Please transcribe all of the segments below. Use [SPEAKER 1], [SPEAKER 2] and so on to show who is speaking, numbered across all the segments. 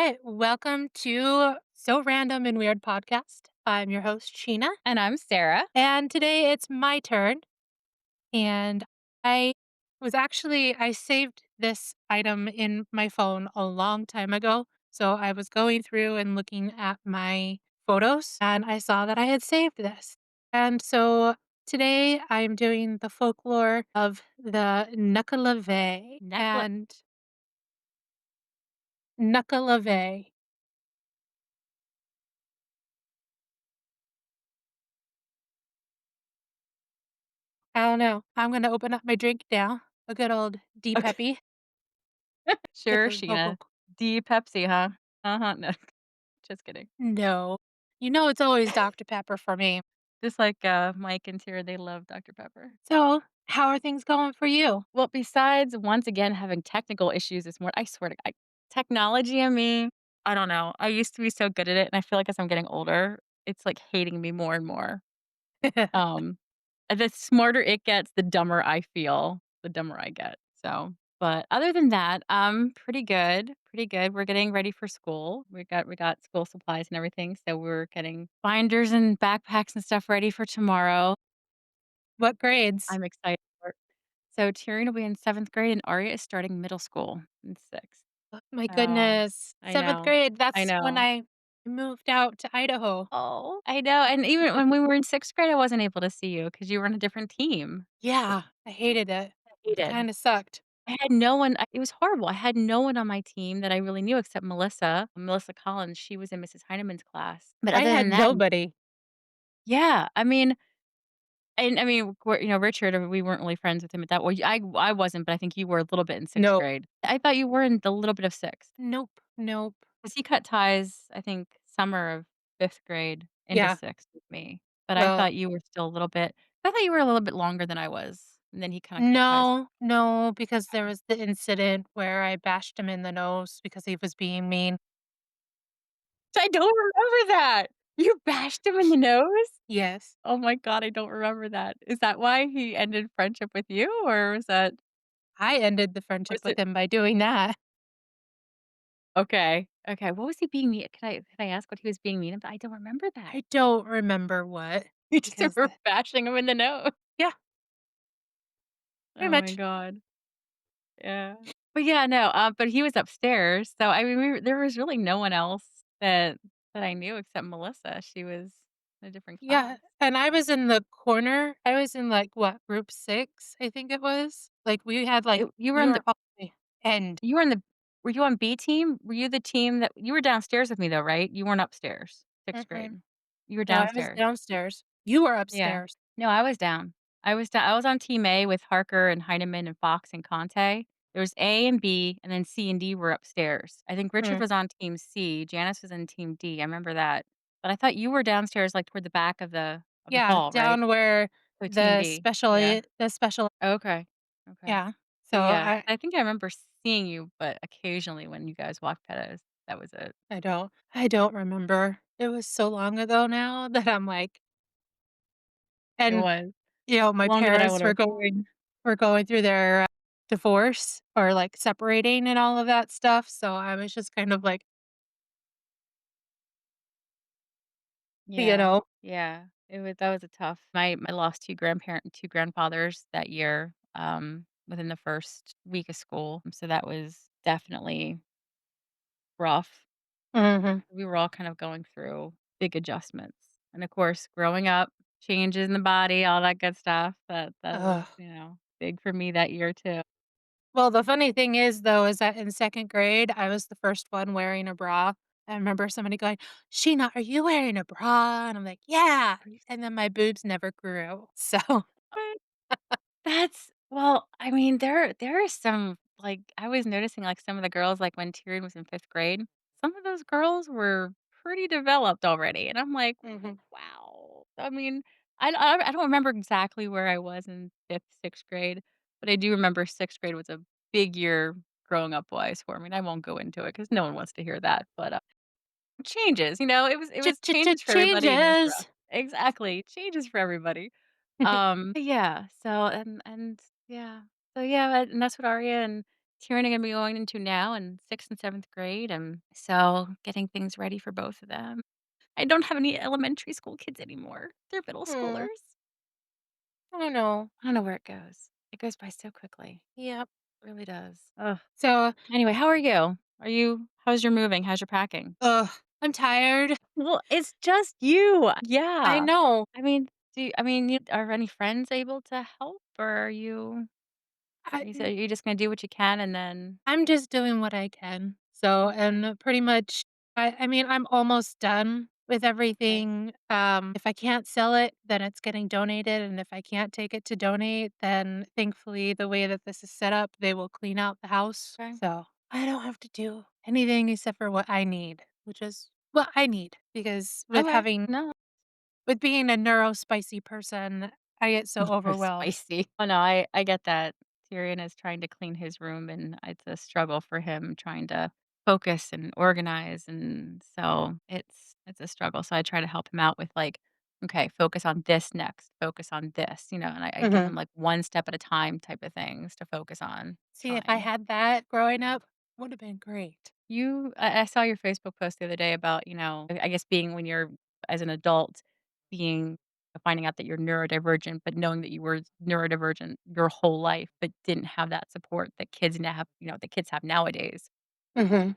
[SPEAKER 1] right, welcome to So Random and Weird Podcast. I'm your host, Sheena,
[SPEAKER 2] And I'm Sarah.
[SPEAKER 1] and today it's my turn. And I I saved this item in my phone a long time ago. So I was going through and looking at my photos, and I saw that I had saved this. And so today I'm doing the folklore of the Nuckelavee
[SPEAKER 2] Necklace.
[SPEAKER 1] and Nuckelavee. I don't know. I'm gonna open up my drink now. A good old D
[SPEAKER 2] Okay.
[SPEAKER 1] Peppy. Get
[SPEAKER 2] Sure,
[SPEAKER 1] those vocal
[SPEAKER 2] Sheena. D Pepsi, huh? Uh-huh. No, just kidding.
[SPEAKER 1] No. You know it's always Dr. Pepper for me.
[SPEAKER 2] Just like, Mike and Tara, they love Dr. Pepper.
[SPEAKER 1] So, how are things going for you?
[SPEAKER 2] Well, besides once again having technical issues this morning, I swear to God, technology and me, I don't know. I used to be so good at it, and I feel like as I'm getting older, it's like hating me more and more. Um, the smarter it gets, the dumber I feel, the dumber I get. So, but other than that, pretty good, pretty good. We're getting ready for school. We got school supplies and everything, so we're getting binders and backpacks and stuff ready for tomorrow.
[SPEAKER 1] What grades?
[SPEAKER 2] I'm excited for it. So Tyrion will be in 7th grade and Arya is starting middle school in 6th.
[SPEAKER 1] Oh my
[SPEAKER 2] Oh,
[SPEAKER 1] goodness.
[SPEAKER 2] I
[SPEAKER 1] 7th
[SPEAKER 2] know.
[SPEAKER 1] grade,
[SPEAKER 2] I
[SPEAKER 1] that's when
[SPEAKER 2] know.
[SPEAKER 1] I moved out to Idaho.
[SPEAKER 2] Oh, I know. And even when we were in 6th grade, I wasn't able to see you because you were on a different team.
[SPEAKER 1] Yeah, I hated it.
[SPEAKER 2] I
[SPEAKER 1] It
[SPEAKER 2] hated.
[SPEAKER 1] kinda sucked.
[SPEAKER 2] I had no one it was horrible. I had no one on my team that I really knew except Melissa Collins, she was in Mrs. Heinemann's class. But
[SPEAKER 1] I
[SPEAKER 2] other
[SPEAKER 1] had
[SPEAKER 2] than that
[SPEAKER 1] nobody.
[SPEAKER 2] yeah, I mean, Richard, we weren't really friends with him at that well, I wasn't, but I think you were a little bit in 6th
[SPEAKER 1] Nope.
[SPEAKER 2] grade. I thought you were in the little bit of 6th
[SPEAKER 1] Nope. Nope.
[SPEAKER 2] because he cut ties, I think, summer of 5th grade into
[SPEAKER 1] Yeah.
[SPEAKER 2] 6th with me. But I
[SPEAKER 1] Well,
[SPEAKER 2] thought you were still a little bit I thought you were a little bit longer than I was, and then he kinda cut ties.
[SPEAKER 1] no, no, because there was the incident where I bashed him in the nose because he was being mean.
[SPEAKER 2] I don't remember that. You bashed him in the nose?
[SPEAKER 1] Yes.
[SPEAKER 2] Oh my god, I don't remember that. Is that why he ended friendship with you, or was that
[SPEAKER 1] I ended the
[SPEAKER 2] or
[SPEAKER 1] friendship
[SPEAKER 2] is
[SPEAKER 1] with
[SPEAKER 2] it
[SPEAKER 1] him by doing that.
[SPEAKER 2] okay, okay, what was he being mean can I ask what he was being mean about? I don't remember that.
[SPEAKER 1] I don't remember what
[SPEAKER 2] You just
[SPEAKER 1] because
[SPEAKER 2] were bashing him in the nose.
[SPEAKER 1] yeah, pretty
[SPEAKER 2] Oh my
[SPEAKER 1] much.
[SPEAKER 2] god. Yeah. But yeah, no, but he was upstairs, so I mean, there was really no one else that I knew except Melissa. She was in a different
[SPEAKER 1] Yeah,
[SPEAKER 2] class.
[SPEAKER 1] and I was in the corner. I was in, like, what, group 6, I think it was? Like, we had, like
[SPEAKER 2] You were
[SPEAKER 1] we
[SPEAKER 2] in
[SPEAKER 1] were
[SPEAKER 2] the
[SPEAKER 1] all the end.
[SPEAKER 2] you were in the were you on B team? Were you the team that you were downstairs with me though, right? You weren't upstairs, 6th
[SPEAKER 1] Mm-mm.
[SPEAKER 2] grade. You were
[SPEAKER 1] No, I was
[SPEAKER 2] downstairs.
[SPEAKER 1] downstairs. You were
[SPEAKER 2] Yeah.
[SPEAKER 1] upstairs.
[SPEAKER 2] No, I was down. I was on team A with Harker and Heineman and Fox and Conte. There was A and B, and then C and D were upstairs. I think Richard
[SPEAKER 1] Mm.
[SPEAKER 2] was on team C, Janice was in team D, I remember that. But I thought you were downstairs, like, toward the back of the
[SPEAKER 1] Yeah,
[SPEAKER 2] hall, right?
[SPEAKER 1] down where
[SPEAKER 2] So team B. Yeah.
[SPEAKER 1] the special
[SPEAKER 2] Okay. Okay.
[SPEAKER 1] yeah. So
[SPEAKER 2] So, yeah,
[SPEAKER 1] I
[SPEAKER 2] I think I remember seeing you, but occasionally when you guys walked past, that was it.
[SPEAKER 1] I don't remember. It was so long ago now that I'm like
[SPEAKER 2] It
[SPEAKER 1] and,
[SPEAKER 2] was.
[SPEAKER 1] my
[SPEAKER 2] Longer than I
[SPEAKER 1] parents
[SPEAKER 2] would've
[SPEAKER 1] were going through their, divorce or, like, separating and all of that stuff, so I was just kind of like, you
[SPEAKER 2] Yeah,
[SPEAKER 1] know
[SPEAKER 2] yeah. It was that was a tough I lost 2 grandparent 2 grandfathers that year, within the first week of school, so that was definitely rough.
[SPEAKER 1] Mhm.
[SPEAKER 2] We were all kind of going through big adjustments, and of course, growing up, changes in the body, all that good stuff, that was,
[SPEAKER 1] Ugh.
[SPEAKER 2] big for me that year too.
[SPEAKER 1] Well, the funny thing is, though, is that in 2nd grade, I was the first one wearing a bra. I remember somebody going, "Sheena, are you wearing a bra?" And I'm like, "Yeah."
[SPEAKER 2] Are you
[SPEAKER 1] And then my boobs never grew, so
[SPEAKER 2] serious? That's well, I mean, there is some like, I was noticing, like, some of the girls, like, when Tyrion was in 5th grade, some of those girls were pretty developed already, and I'm like,
[SPEAKER 1] Mhm.
[SPEAKER 2] "Wow." I mean, I don't remember exactly where I was in 5th, 6th grade, but I do remember 6th grade was a big year growing up wise for me, and I won't go into it because no one wants to hear that, but, changes, it was changes for everybody and it was rough.
[SPEAKER 1] Changes.
[SPEAKER 2] Exactly, changes for everybody. Yeah, so and yeah. So, yeah, and that's what Arya and turning and going into now in 6th and 7th grade, and so getting things ready for both of them. I don't have any elementary school kids anymore. They're middle
[SPEAKER 1] Hmm.
[SPEAKER 2] schoolers.
[SPEAKER 1] I don't know.
[SPEAKER 2] I don't know where it goes. It goes by so quickly.
[SPEAKER 1] Yep.
[SPEAKER 2] It really does. Ugh.
[SPEAKER 1] So,
[SPEAKER 2] Anyway, how are you? How's your moving? How's your packing?
[SPEAKER 1] ugh, I'm tired.
[SPEAKER 2] Well, it's just you.
[SPEAKER 1] I
[SPEAKER 2] Yeah.
[SPEAKER 1] know.
[SPEAKER 2] Are any friends able to help, or
[SPEAKER 1] I,
[SPEAKER 2] you said you're just gonna do what you can and then
[SPEAKER 1] I'm just doing what I can. So,
[SPEAKER 2] okay,
[SPEAKER 1] and pretty much, I mean, I'm almost done with
[SPEAKER 2] okay,
[SPEAKER 1] everything. If I can't sell it, then it's getting donated. And if I can't take it to donate, then thankfully, the way that this is set up, they will clean out the house.
[SPEAKER 2] okay.
[SPEAKER 1] So I don't have to do anything except for what I need, which is what I need. Because
[SPEAKER 2] Okay. No,
[SPEAKER 1] with being a neurospicy person, I get so
[SPEAKER 2] they're
[SPEAKER 1] overwhelmed.
[SPEAKER 2] spicy. Oh, no, I get that. Tyrion is trying to clean his room, and it's a struggle for him trying to focus and organize, and so it's a struggle, so I try to help him out with, like, "Okay, focus on this next, focus on this," and I give him,
[SPEAKER 1] Mhm.
[SPEAKER 2] like, one step at a time type of things to focus on,
[SPEAKER 1] See, if I
[SPEAKER 2] trying.
[SPEAKER 1] had that growing up, would have been great.
[SPEAKER 2] I saw your Facebook post the other day about, I guess being when you're as an adult, being finding out that you're neurodivergent, but knowing that you were neurodivergent your whole life, but didn't have that support that kids now have, the kids have nowadays.
[SPEAKER 1] Mhm.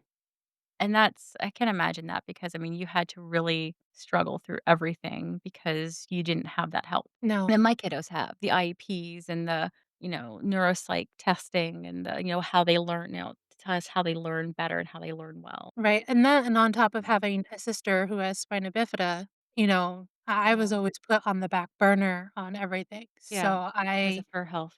[SPEAKER 2] And I can imagine that because I mean, you had to really struggle through everything because you didn't have that help.
[SPEAKER 1] No.
[SPEAKER 2] And my kiddos have the IEPs and the, neuropsych testing and how they learn, to tell us how they learn better and how they learn well.
[SPEAKER 1] Right, and on top of having a sister who has spina bifida, I was
[SPEAKER 2] Oh,
[SPEAKER 1] always put on the back burner on everything.
[SPEAKER 2] yeah,
[SPEAKER 1] So
[SPEAKER 2] because of her health.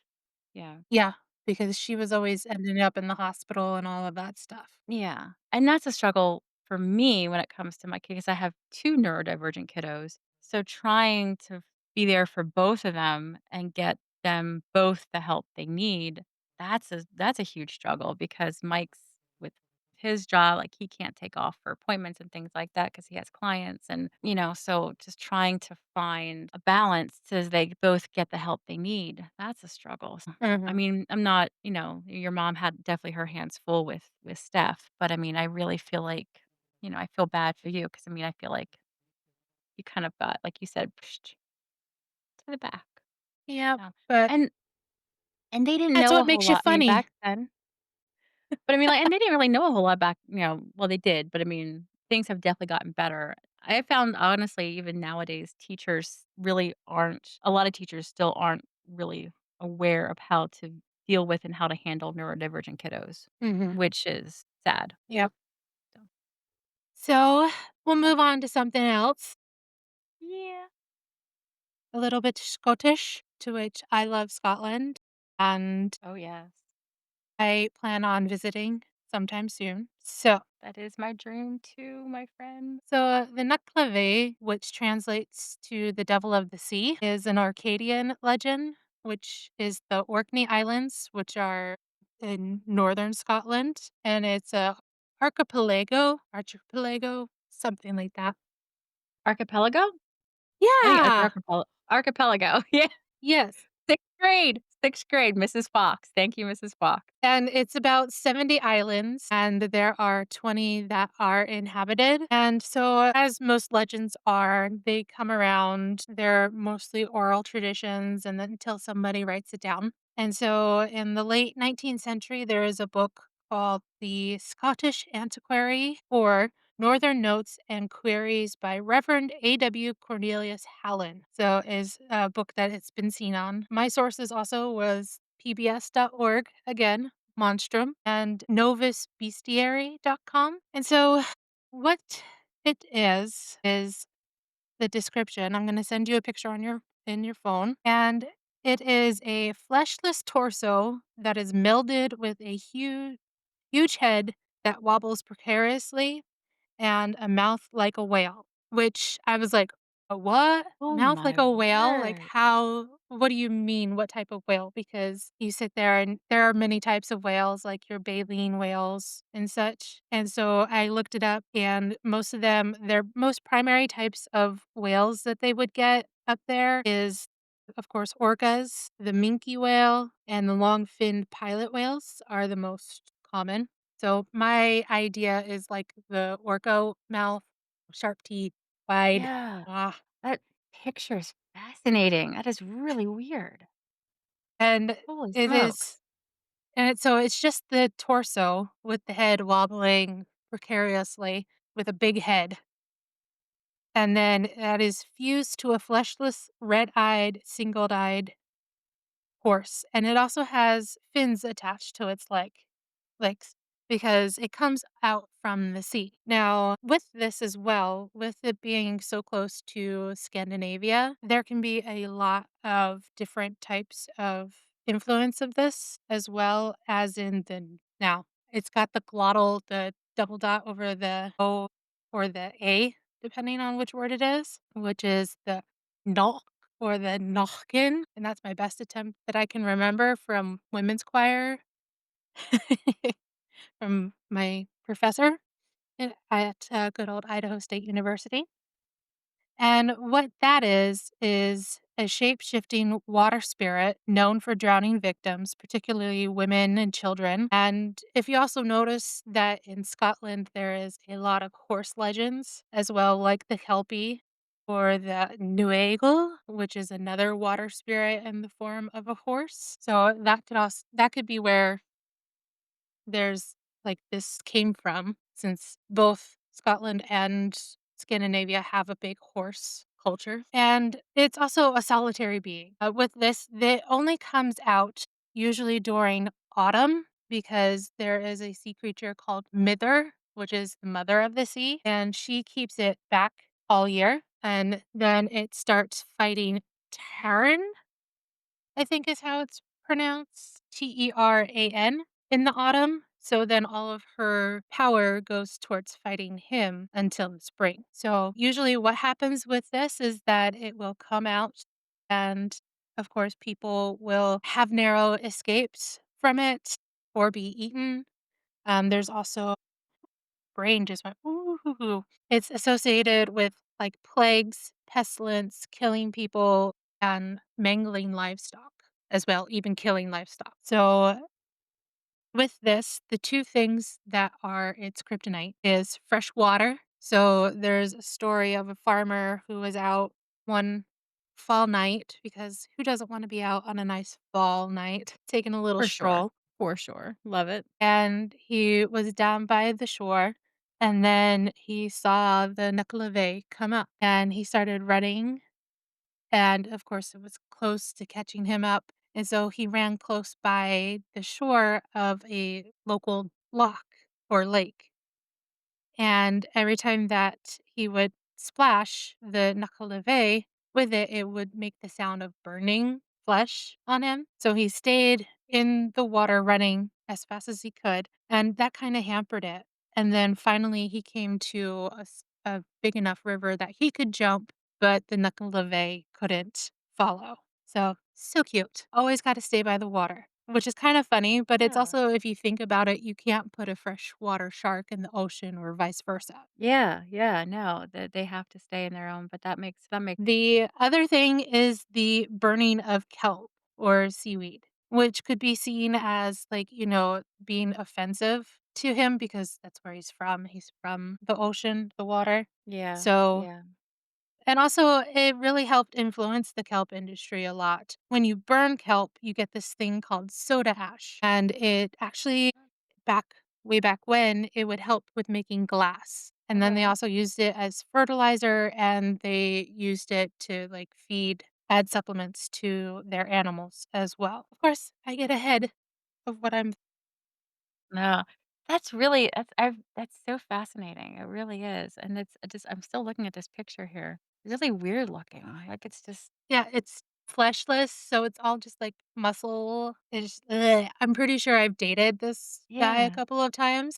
[SPEAKER 2] Yeah.
[SPEAKER 1] yeah, because she was always ending up in the hospital and all of that stuff.
[SPEAKER 2] Yeah, and that's a struggle for me when it comes to my kids. I have 2 neurodivergent kiddos, so trying to be there for both of them and get them both the help they need, that's a huge struggle because Mike's with his job, like, he can't take off for appointments and things like that because he has clients and, so just trying to find a balance so they both get the help they need, that's a struggle. I
[SPEAKER 1] Mhm.
[SPEAKER 2] mean, I'm not your mom had definitely her hands full with Steph, but I mean, I really feel like, I feel bad for you because I mean, I feel like you kind of got, like you said, pushed to the back.
[SPEAKER 1] Yep,
[SPEAKER 2] Yeah.
[SPEAKER 1] but
[SPEAKER 2] And and they didn't
[SPEAKER 1] that's
[SPEAKER 2] know a
[SPEAKER 1] what
[SPEAKER 2] whole
[SPEAKER 1] makes you
[SPEAKER 2] lot. I mean,
[SPEAKER 1] funny.
[SPEAKER 2] back then, but I mean, like, and they didn't really know a whole lot back, well, they did, but I mean, things have definitely gotten better. I found honestly, even nowadays, teachers really aren't. A lot of teachers still aren't really aware of how to deal with and how to handle neurodivergent kiddos,
[SPEAKER 1] Mhm.
[SPEAKER 2] which is sad.
[SPEAKER 1] Yep.
[SPEAKER 2] So,
[SPEAKER 1] So, we'll
[SPEAKER 2] okay.
[SPEAKER 1] move on to something else,
[SPEAKER 2] Yeah.
[SPEAKER 1] a little bit Scottish, to which I love Scotland, and
[SPEAKER 2] Oh, yes.
[SPEAKER 1] I plan on visiting sometime soon.
[SPEAKER 2] That is my dream too, my friend.
[SPEAKER 1] The Nuckelavee, which translates to the Devil of the Sea, is an Arcadian legend, which is the Orkney Islands, which are in northern Scotland, and it's a archipelago, something like that.
[SPEAKER 2] Archipelago? I think it's
[SPEAKER 1] Yeah.
[SPEAKER 2] archipelago. Yeah.
[SPEAKER 1] Yes.
[SPEAKER 2] 6th grade. 6th grade, Mrs. Fox. Thank you, Mrs. Fox.
[SPEAKER 1] And it's about 70 islands, and there are 20 that are inhabited. And so, as most legends are, they come around, they're mostly oral traditions, and then until somebody writes it down. And so, in the late 19th century, there is a book called The Scottish Antiquary or Northern Notes and Queries by Reverend A.W. Cornelius Hallen. So is a book that it's been seen on. My sources also was pbs.org, again, Monstrum, and novusbestiary.com. And so what it is the description. I'm going to send you a picture on your phone, and it is a fleshless torso that is melded with a huge head that wobbles precariously and a mouth like a whale, which I was like, "A what?
[SPEAKER 2] Oh
[SPEAKER 1] Mouth like
[SPEAKER 2] my
[SPEAKER 1] a whale? Like,
[SPEAKER 2] word.
[SPEAKER 1] what do you mean, what type of whale?" Because you sit there and there are many types of whales, like your baleen whales and such. And so I looked it up, and most of them, their most primary types of whales that they would get up there is Of course, orcas, the minke whale, and the long-finned pilot whales are the most common. So my idea is like the orca mouth, sharp teeth, wide.
[SPEAKER 2] Yeah.
[SPEAKER 1] Ah,
[SPEAKER 2] That picture is fascinating. That is really weird.
[SPEAKER 1] and
[SPEAKER 2] Holy
[SPEAKER 1] it
[SPEAKER 2] smokes.
[SPEAKER 1] is so it's just the torso with the head wobbling precariously with a big head, and then that is fused to a fleshless, red-eyed, single-eyed horse, and it also has fins attached to its legs because it comes out from the sea. Now, with this as well, with it being so close to Scandinavia, there can be a lot of different types of influence of this, as well as in the now, it's got the glottal, the double dot over the O or the A, depending on which word it is, which is the no or the Nochkin, and that's my best attempt that I can remember from women's choir from my professor at, good old Idaho State University. And what that is a shape-shifting water spirit known for drowning victims, particularly women and children. And if you also notice that in Scotland, there is a lot of horse legends as well, like the Kelpie or the Nuagle, which is another water spirit in the form of a horse. So that could be where there's like, this came from since both Scotland and Scandinavia have a big horse culture, and it's also a solitary being. With this, it only comes out usually during autumn because there is a sea creature called Mither, which is the mother of the sea, and she keeps it back all year, and then it starts fighting Terran, I think is how it's pronounced, Teran, in the autumn. So then all of her power goes towards fighting him until the spring. So usually what happens with this is that it will come out and of course people will have narrow escapes from it or be eaten. There's also brain just went, "Ooh." It's associated with, like, plagues, pestilence, killing people, and mangling livestock as well, even killing livestock. So, with this, the 2 things that are its kryptonite is fresh water. So, there's a story of a farmer who was out one fall night because who doesn't wanna be out on a nice fall night taking a little
[SPEAKER 2] For sure.
[SPEAKER 1] stroll?
[SPEAKER 2] For sure. Love it.
[SPEAKER 1] And he was down by the shore, and then he saw the Nuckelavee come up, and he started running, and, of course, it was close to catching him up, and so he ran close by the shore of a local loch or lake. And every time that he would splash the Nuckelavee with it, it would make the sound of burning flesh on him. So he stayed in the water running as fast as he could, and that kinda hampered it. And then finally, he came to a big enough river that he could jump, but the Nuckelavee couldn't follow. So, so cute. Always gotta stay by the water, which is kind of funny, but it's
[SPEAKER 2] Yeah.
[SPEAKER 1] also if you think about it, you can't put a freshwater shark in the ocean or vice versa.
[SPEAKER 2] Yeah, yeah, no, they have to stay in their own, but that makes
[SPEAKER 1] The other thing is the burning of kelp or seaweed, which could be seen as like, being offensive to him because that's where he's from. He's from the ocean, the water.
[SPEAKER 2] yeah,
[SPEAKER 1] So
[SPEAKER 2] yeah.
[SPEAKER 1] and also, it really helped influence the kelp industry a lot. When you burn kelp, you get this thing called soda ash, and it actually back way back when, it would help with making glass. And then they
[SPEAKER 2] Okay.
[SPEAKER 1] also used it as fertilizer, and they used it to, like, add supplements to their animals as well. Of course, I get ahead of what I'm
[SPEAKER 2] No. That's so fascinating, it really is, and it's just I'm still looking at this picture here. Really weird looking, like, it's just
[SPEAKER 1] yeah, it's fleshless, so it's all just, like, muscle. It's I'm pretty sure I've dated this guy a
[SPEAKER 2] yeah.
[SPEAKER 1] couple of times.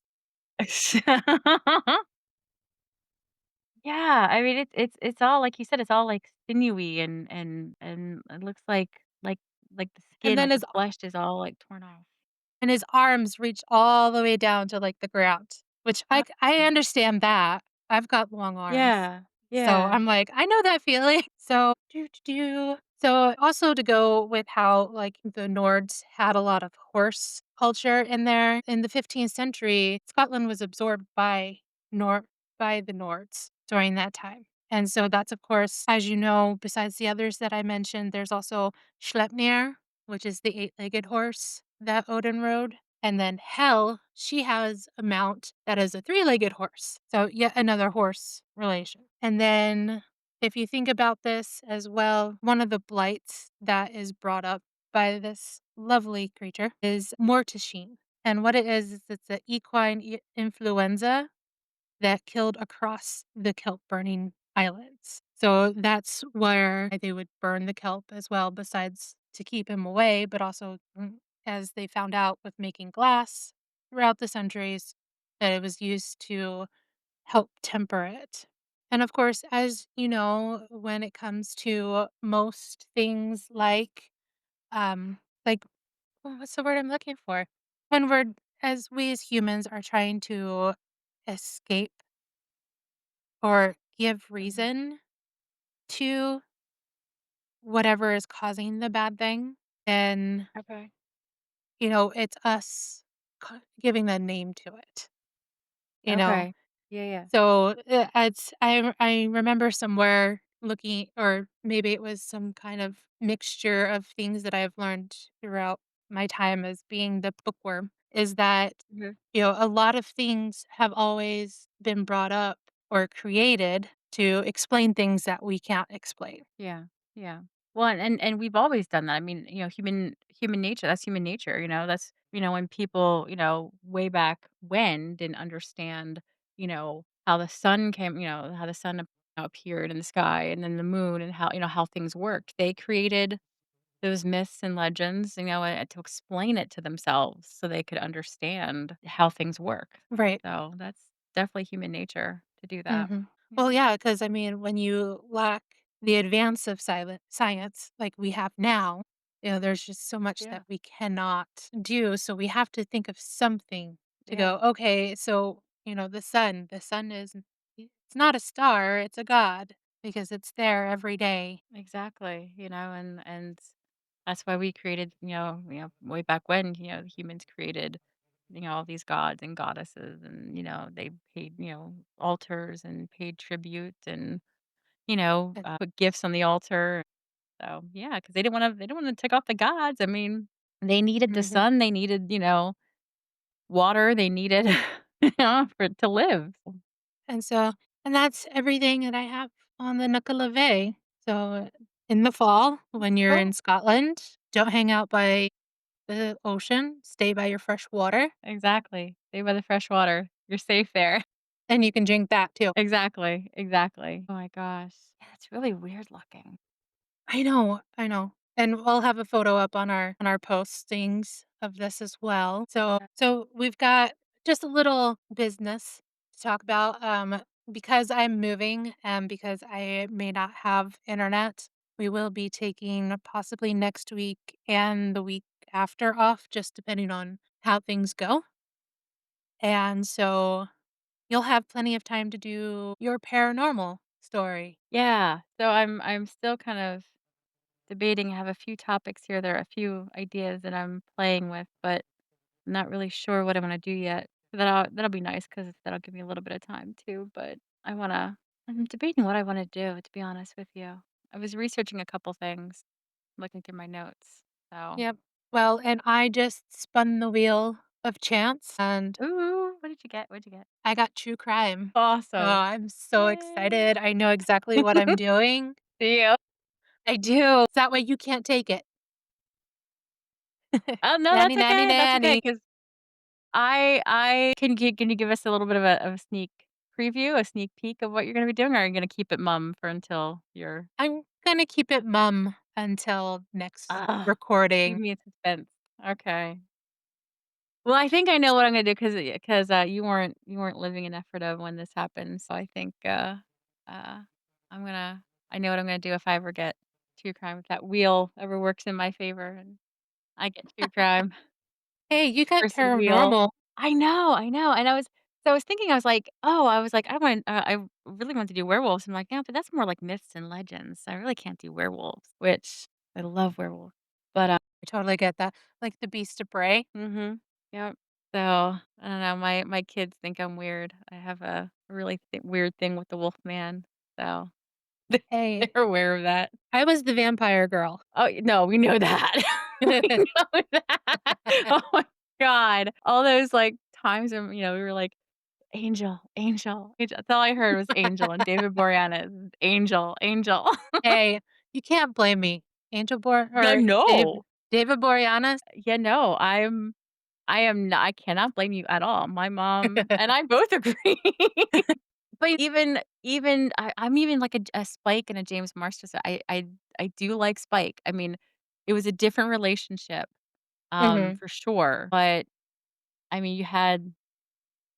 [SPEAKER 2] Yeah, I mean, it's all like you said, it's all, like, sinewy and it looks like the
[SPEAKER 1] And
[SPEAKER 2] skin,
[SPEAKER 1] then
[SPEAKER 2] like the
[SPEAKER 1] his
[SPEAKER 2] flesh is all, like, torn off.
[SPEAKER 1] arms reach all the way down to, like, the ground, which
[SPEAKER 2] Oh,
[SPEAKER 1] I understand that. I've got long arms.
[SPEAKER 2] yeah,
[SPEAKER 1] So,
[SPEAKER 2] yeah.
[SPEAKER 1] I'm like, "I know that feeling." So, do, do, do. So, also to go with how, like, the Nords had a lot of horse culture in there, in the 15th century, Scotland was absorbed Nor by the Nords during that time. And so that's, of course, as you know, besides the others that I mentioned, there's also Sleipnir, which is the eight-legged horse that Odin rode. And then Hel, she has a mount that is a three-legged horse. So yet another horse relation. And then if you think about this as well, one of the blights that is brought up by this lovely creature is mortishine. And what it is it's an equine influenza that killed across the kelp burning islands. So that's where they would burn the kelp as well, besides to keep him away, but also as they found out with making glass throughout the centuries, that it was used to help temper it. And of course, as you know, when it comes to most things like what's the word I'm looking for? When as we as humans are trying to escape or give
[SPEAKER 2] Mhm.
[SPEAKER 1] reason to whatever is causing the bad thing, then,
[SPEAKER 2] Okay.
[SPEAKER 1] it's us giving a name to it, you know?
[SPEAKER 2] Okay. Yeah, yeah.
[SPEAKER 1] So, I remember somewhere looking or maybe it was some kind of mixture of things that I've learned throughout my time as being the bookworm, is that,
[SPEAKER 2] Mhm.
[SPEAKER 1] a lot of things have always been brought up or created to explain things that we can't explain.
[SPEAKER 2] Yeah, yeah. Well, and we've always done that. I mean, human nature, that's human nature, that's, when people, way back when didn't understand, how the sun came, how the sun appeared in the sky and then the moon and how things worked. They created those myths and legends, to explain it to themselves so they could understand how things work.
[SPEAKER 1] Right.
[SPEAKER 2] So that's definitely human nature to do that.
[SPEAKER 1] Mhm.
[SPEAKER 2] Yeah.
[SPEAKER 1] Well, yeah, because I mean, when you lack the advance of silent science like we have now, there's just so much
[SPEAKER 2] Yeah.
[SPEAKER 1] that we cannot do, so we have to think of something to
[SPEAKER 2] Yeah.
[SPEAKER 1] go, "Okay, so, the sun is it's not a star, it's a god because it's there every day."
[SPEAKER 2] Exactly, and that's why we created, way back when, humans created, all these gods and goddesses and, they paid, altars and paid tribute and,
[SPEAKER 1] And
[SPEAKER 2] put gifts on the altar. So, yeah, because they didn't want to take off the gods. I mean, they needed the
[SPEAKER 1] mhm,
[SPEAKER 2] sun, they needed, water, they needed, for to live.
[SPEAKER 1] and so and that's everything that I have on the Nuckelavee. So, in the fall, when you're in
[SPEAKER 2] Cool.
[SPEAKER 1] Scotland, don't hang out by the ocean, stay by your fresh water,
[SPEAKER 2] Exactly. Stay by the fresh water. You're safe there.
[SPEAKER 1] and you can drink that too.
[SPEAKER 2] Exactly, exactly. Oh my gosh. Yeah, it's really weird looking.
[SPEAKER 1] I know, and we'll have a photo up on our postings of this as well.
[SPEAKER 2] Yeah.
[SPEAKER 1] So we've got just a little business to talk about, because I'm moving and because I may not have internet, we will be taking possibly next week and the week after off, just depending on how things go, and so you'll have plenty of time to do your paranormal story.
[SPEAKER 2] Yeah. So I'm still kind of debating. I have a few topics here. There are a few ideas that I'm playing with, but I'm not really sure what I'm gonna do yet. So that'll be nice because that'll give me a little bit of time too. But I'm debating what I want to do, to be honest with you. I was researching a couple things, looking through my notes. So
[SPEAKER 1] Yep. Well, and I just spun the wheel of chance, and
[SPEAKER 2] ooh, what did you get? What'd you get?
[SPEAKER 1] I got true crime. Oh,
[SPEAKER 2] Awesome.
[SPEAKER 1] I'm so
[SPEAKER 2] Yay.
[SPEAKER 1] excited. I know exactly what I'm doing.
[SPEAKER 2] See you.
[SPEAKER 1] I do. That way you can't take it.
[SPEAKER 2] Oh, no,
[SPEAKER 1] Nanny,
[SPEAKER 2] that's
[SPEAKER 1] nanny,
[SPEAKER 2] okay, that's okay.
[SPEAKER 1] nanny.
[SPEAKER 2] Because I can you give us a little bit of a sneak preview, a sneak peek of what you're gonna be doing, or are you gonna keep it mum for until you're
[SPEAKER 1] I'm gonna keep it mum until next
[SPEAKER 2] ah, keep
[SPEAKER 1] recording.
[SPEAKER 2] me in suspense. Okay. Well, I think I know what I'm gonna do because you weren't living in Ephrata when this happened, so I think, uh, I'm gonna I know what I'm gonna do if I ever get true crime, if that wheel ever works in my favor and I get true crime.
[SPEAKER 1] Hey, you got
[SPEAKER 2] Versus wheel.
[SPEAKER 1] paranormal.
[SPEAKER 2] I know, and I was thinking, I was like, I really want to do werewolves. I'm like, "Yeah, but that's more like myths and legends. I really can't do werewolves," which I love werewolves. But,
[SPEAKER 1] I totally get that. Like the beast of prey.
[SPEAKER 2] mhm, yep. So, I don't know, my kids think I'm weird. I have a really weird thing with the wolf man, so
[SPEAKER 1] Hey,
[SPEAKER 2] they're aware of that.
[SPEAKER 1] I was the vampire girl.
[SPEAKER 2] Oh, no, we know that. We know that. Oh my god. All those, like, times when, we were like, "Angel, Angel, Angel." That's all I heard was Angel and David Boreanaz, "Angel, Angel."
[SPEAKER 1] Hey, you can't blame me. Angel Bor
[SPEAKER 2] No,
[SPEAKER 1] or
[SPEAKER 2] no.
[SPEAKER 1] David Boreanaz.
[SPEAKER 2] Yeah, no, I am not I cannot blame you at all. My mom and I both agree. But I'm even like a Spike and a James Marsters. I do like Spike. I mean, it was a different relationship,
[SPEAKER 1] Mhm,
[SPEAKER 2] for sure. But I mean, you had,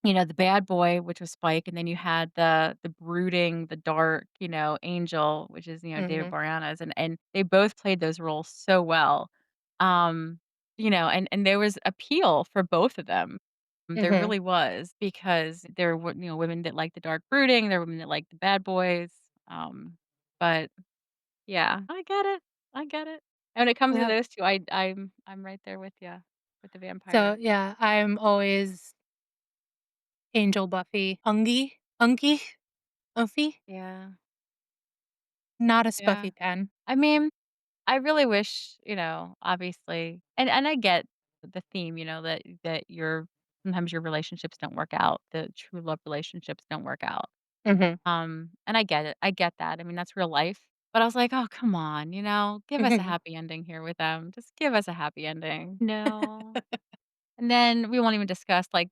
[SPEAKER 2] the bad boy, which was Spike, and then you had the brooding, the dark, angel, which is, David
[SPEAKER 1] mhm,
[SPEAKER 2] Boreanaz, and they both played those roles so well. Um, and there was appeal for both of them. There
[SPEAKER 1] mhm.
[SPEAKER 2] really was because there were, women that like the dark brooding, there were women that like the bad boys. Um, but yeah, I get it. I get it. And when it comes to
[SPEAKER 1] Yep.
[SPEAKER 2] those 2, I'm right there with you with the
[SPEAKER 1] So,
[SPEAKER 2] vampire.
[SPEAKER 1] yeah, I'm always Angel Buffy. Ungie? Uffy?
[SPEAKER 2] Yeah.
[SPEAKER 1] Not a
[SPEAKER 2] Yeah.
[SPEAKER 1] Spuffy fan.
[SPEAKER 2] I mean, I really wish, obviously, and I get the theme, that your sometimes your relationships don't work out, the true love relationships don't work out.
[SPEAKER 1] Mhm.
[SPEAKER 2] And I get it. I get that. I mean, that's real life. But I was like, "Oh, come on, give us a happy ending here with them. Just give us a happy ending." No. And then we won't even discuss, like,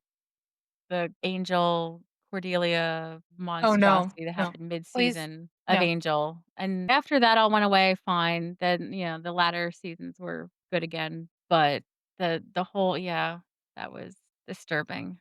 [SPEAKER 2] the Angel Cordelia
[SPEAKER 1] Oh, no,
[SPEAKER 2] monstrosity that
[SPEAKER 1] no.
[SPEAKER 2] happened
[SPEAKER 1] Please,
[SPEAKER 2] mid-season of
[SPEAKER 1] no.
[SPEAKER 2] Angel, and after that all went away fine, then, the latter seasons were good again, but the whole yeah, that was disturbing.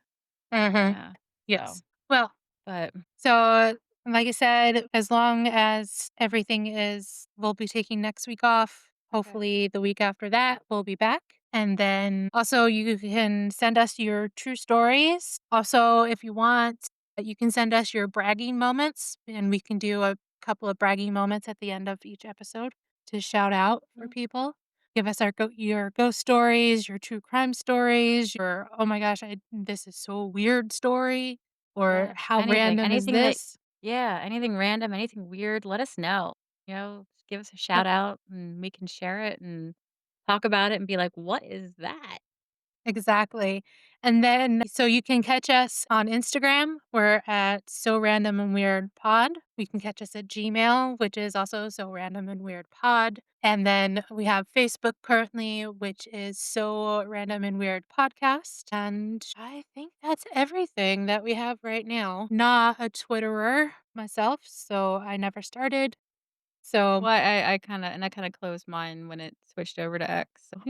[SPEAKER 1] Mhm.
[SPEAKER 2] Yeah, so,
[SPEAKER 1] Yes. Well,
[SPEAKER 2] but
[SPEAKER 1] so, like I said, as long as everything is we'll be taking next week off.
[SPEAKER 2] okay.
[SPEAKER 1] Hopefully, the week after that, we'll be back. And then also, you can send us your true stories. Also, if you want, you can send us your bragging moments, and we can do a couple of bragging moments at the end of each episode to shout out for
[SPEAKER 2] Mhm.
[SPEAKER 1] people. Give us your ghost stories, your true crime stories, your oh my gosh, this is so weird story, or
[SPEAKER 2] Yeah,
[SPEAKER 1] how
[SPEAKER 2] anything
[SPEAKER 1] random is
[SPEAKER 2] anything that
[SPEAKER 1] this?
[SPEAKER 2] yeah, anything random, anything weird, let us know. Just give us a
[SPEAKER 1] Yep,
[SPEAKER 2] shout out and we can share it and talk about it and be like, "What is that?"
[SPEAKER 1] exactly. And then so you can catch us on Instagram. We're at So Random and Weird Pod. You can catch us at Gmail, which is also So Random and Weird Pod. And then we have Facebook currently, which is So Random and Weird Podcast. And I think that's everything that we have right now. Not a Twitterer myself, so I never started. So
[SPEAKER 2] Well, I kinda closed mine when it switched over to X, so,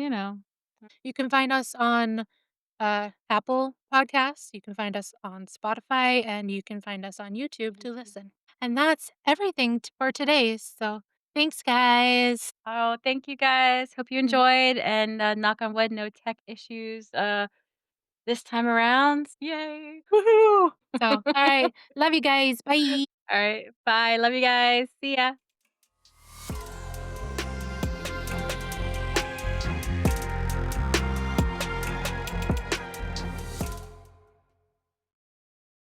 [SPEAKER 1] you can find us on Apple Podcasts, you can find us on Spotify, and you can find us on YouTube to
[SPEAKER 2] YouTube.
[SPEAKER 1] listen. And that's everything for today. So thanks, guys.
[SPEAKER 2] Oh, thank you guys. Hope you
[SPEAKER 1] Mm.
[SPEAKER 2] enjoyed and, knock on wood, no tech issues, this time around. Yay. Woohoo.
[SPEAKER 1] So, all right. Love you guys. Bye.
[SPEAKER 2] Alright, bye. Love you guys. See ya.